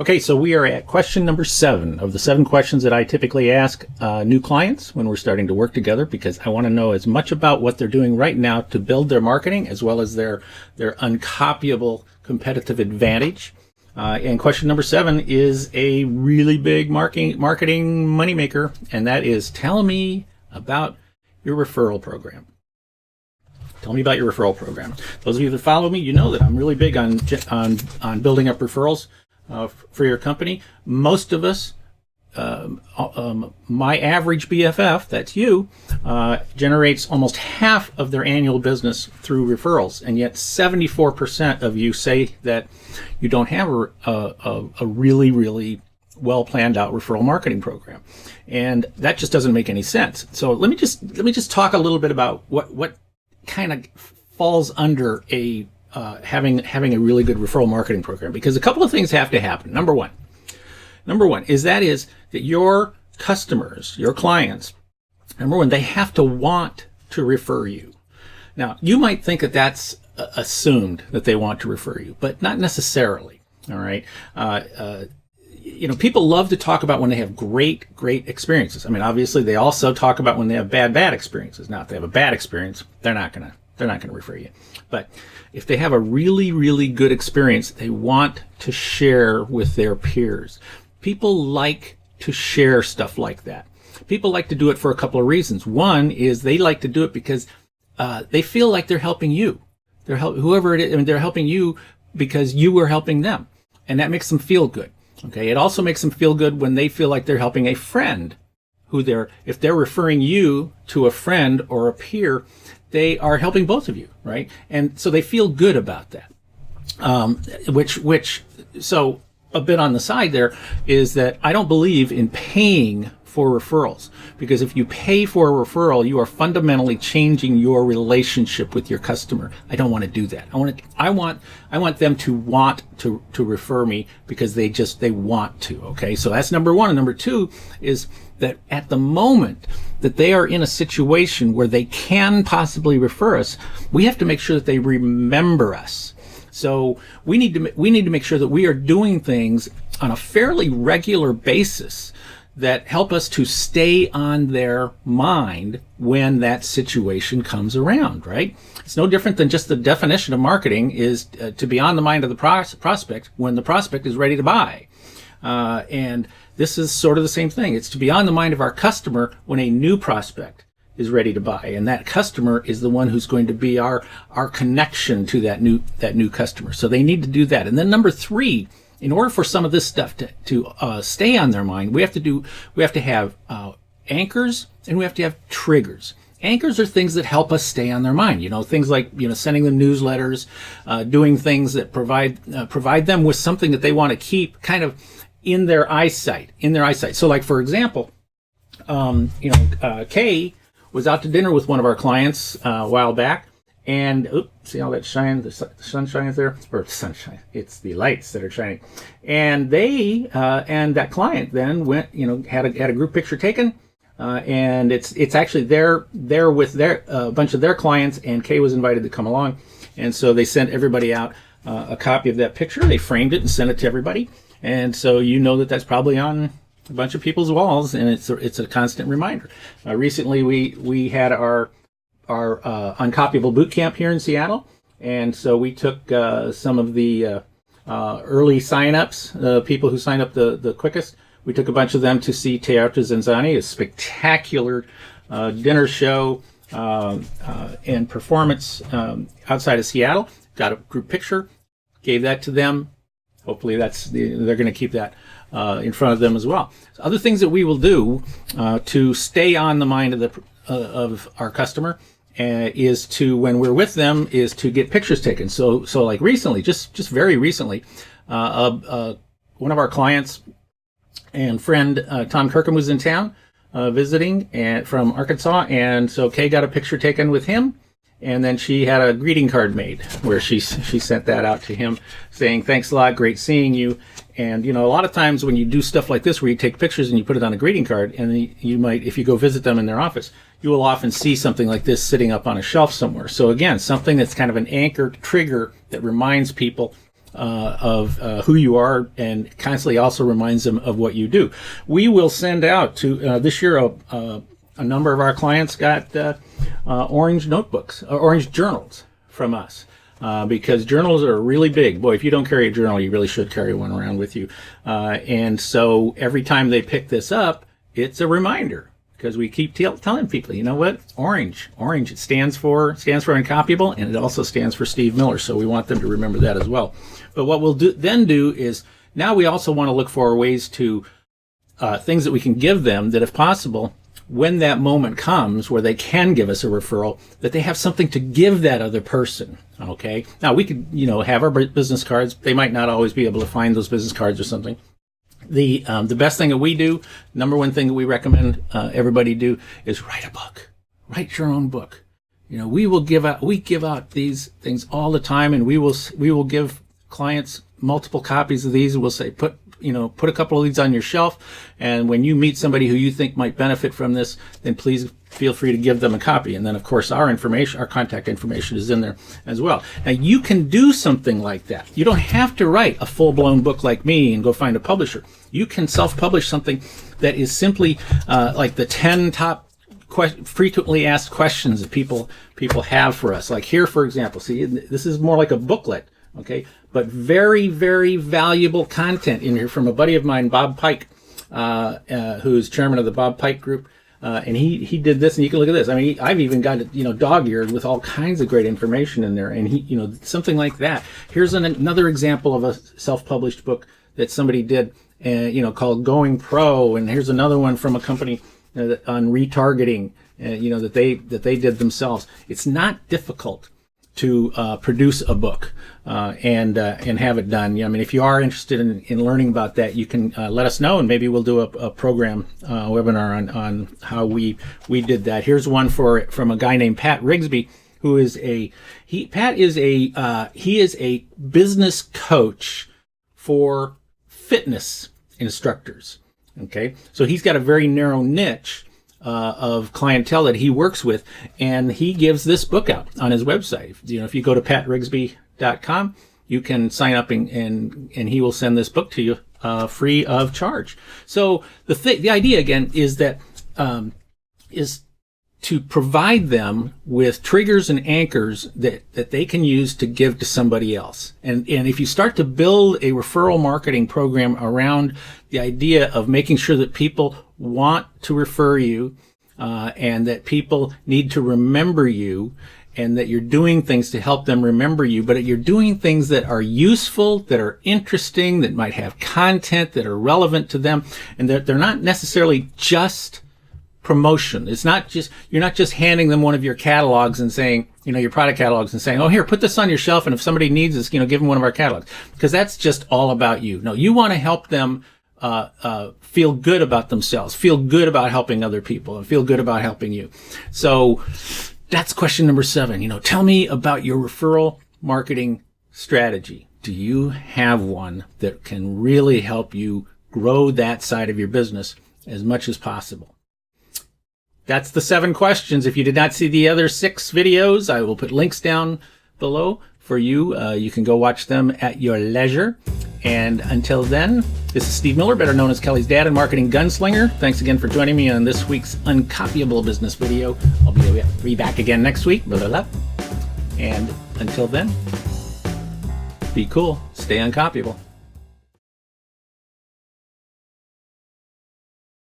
Okay, so we are at question number 7 of the 7 questions that I typically ask new clients when we're starting to work together, because I want to know as much about what they're doing right now to build their marketing as well as their uncopyable competitive advantage. And question number 7 is a really big marketing moneymaker, and that is, tell me about your referral program. Tell me about your referral program. Those of you that follow me, you know that I'm really big on building up referrals for your company. Most of us, my average BFF, that's you, generates almost half of their annual business through referrals, and yet 74% of you say that you don't have a really, really well planned out referral marketing program, and that just doesn't make any sense. So let me just talk a little bit about what kind of falls under a having a really good referral marketing program, because a couple of things have to happen. Number one is that your customers, your clients, number one, they have to want to refer you. Now, you might think that that's assumed that they want to refer you, but not necessarily. All right. People love to talk about when they have great experiences. I mean, obviously, they also talk about when they have bad experiences. Now, if they have a bad experience, they're not gonna refer you. But if they have a really, really good experience, they want to share with their peers. People like to share stuff like that. People like to do it for a couple of reasons. One is they like to do it because they feel like they're helping you. Whoever it is, I mean, they're helping you because you were helping them, and that makes them feel good. Okay. It also makes them feel good when they feel like they're helping a friend if they're referring you to a friend or a peer, they are helping both of you, right? And so they feel good about that. So a bit on the side there is that I don't believe in paying for referrals, because if you pay for a referral, you are fundamentally changing your relationship with your customer. I don't want to do that. I want them to want to refer me because they want to. Okay. So that's number one. And number two is that at the moment that they are in a situation where they can possibly refer us, we have to make sure that they remember us. So we need to make sure that we are doing things on a fairly regular basis that help us to stay on their mind when that situation comes around, right? It's no different than just the definition of marketing is to be on the mind of the prospect when the prospect is ready to buy. And this is sort of the same thing. It's to be on the mind of our customer when a new prospect is ready to buy. And that customer is the one who's going to be our connection to that new customer. So they need to do that. And then number 3, in order for some of this stuff to stay on their mind, we have to have anchors and we have to have triggers. Anchors are things that help us stay on their mind. Things like sending them newsletters, doing things that provide them with something that they want to keep kind of in their eyesight. So, like for example, Kay was out to dinner with one of our clients a while back. And see all that shine? The sunshine is there, or sunshine? It's the lights that are shining. And they and that client then went, had a group picture taken, and it's actually there with a bunch of their clients. And Kay was invited to come along, and so they sent everybody out a copy of that picture. They framed it and sent it to everybody, and so that's probably on a bunch of people's walls, and it's a constant reminder. Recently, we had our UNCOPYABLE boot camp here in Seattle, and so we took some of the early sign-ups, people who signed up the quickest. We took a bunch of them to see Teatro Zanzani, a spectacular dinner show and performance outside of Seattle. Got a group picture, gave that to them. Hopefully they're going to keep that in front of them as well. So other things that we will do to stay on the mind of our customer is to, when we're with them, is to get pictures taken. So like recently, just very recently, one of our clients and friend, Tom Kirkham, was in town visiting from Arkansas, and so Kay got a picture taken with him, and then she had a greeting card made where she sent that out to him saying, "Thanks a lot, great seeing you." And a lot of times when you do stuff like this where you take pictures and you put it on a greeting card, and you might, if you go visit them in their office, you will often see something like this sitting up on a shelf somewhere. So again, something that's kind of an anchor trigger that reminds people who you are, and constantly also reminds them of what you do. We will send out to this year a number of our clients got orange notebooks, orange journals from us. Because journals are really big. Boy, if you don't carry a journal, you really should carry one around with you. And so every time they pick this up, it's a reminder, because we keep telling people, you know what? Orange, it stands for UNCOPYABLE, and it also stands for Steve Miller. So we want them to remember that as well. But what we'll then do is, now we also want to look for ways to things that we can give them that, if possible, when that moment comes where they can give us a referral, that they have something to give that other person. Okay. Now we could, have our business cards. They might not always be able to find those business cards or something. The best thing that we do, number one thing that we recommend everybody do, is write a book. Write your own book. We give out these things all the time, and we will give clients multiple copies of these. We'll say, put a couple of these on your shelf, and when you meet somebody who you think might benefit from this, then please feel free to give them a copy. And then, of course, our contact information is in there as well. Now, you can do something like that. You don't have to write a full-blown book like me and go find a publisher. You can self-publish something that is simply like the 10 top frequently asked questions that people have for us. Like here, for example, see, this is more like a booklet. Okay, but very, very valuable content in here from a buddy of mine, Bob Pike, who's chairman of the Bob Pike Group, and he did this. And you can look at this. I mean, I've even got it, dog-eared with all kinds of great information in there. And he, something like that. Here's another example of a self-published book that somebody did, called Going Pro. And here's another one from a company on retargeting, that they did themselves. It's not difficult to produce a book and have it done. I mean, if you are interested in learning about that, you can let us know, and maybe we'll do a program webinar on how we did that. Here's one from a guy named Pat Rigsby, who is a business coach for fitness instructors. Okay, so he's got a very narrow niche of clientele that he works with, and he gives this book out on his website. If you go to patrigsby.com, you can sign up and he will send this book to you free of charge. So the idea again is that is to provide them with triggers and anchors that they can use to give to somebody else. And if you start to build a referral marketing program around the idea of making sure that people want to refer you, and that people need to remember you, and that you're doing things to help them remember you, but you're doing things that are useful, that are interesting, that might have content that are relevant to them, and that they're not necessarily just promotion. It's not just, you're not just handing them one of your catalogs and saying, your product catalogs, and saying, oh, here, put this on your shelf, and if somebody needs this, give them one of our catalogs. Because that's just all about you. No, you want to help them feel good about themselves, feel good about helping other people, and feel good about helping you. So that's question number 7. Tell me about your referral marketing strategy. Do you have one that can really help you grow that side of your business as much as possible? That's the 7 questions. If you did not see the other 6 videos, I will put links down below for you. You can go watch them at your leisure. And until then, this is Steve Miller, better known as Kelly's dad and marketing gunslinger. Thanks again for joining me on this week's Uncopyable Business video. I'll be back again next week. Blah, blah, blah. And until then, be cool, stay uncopyable.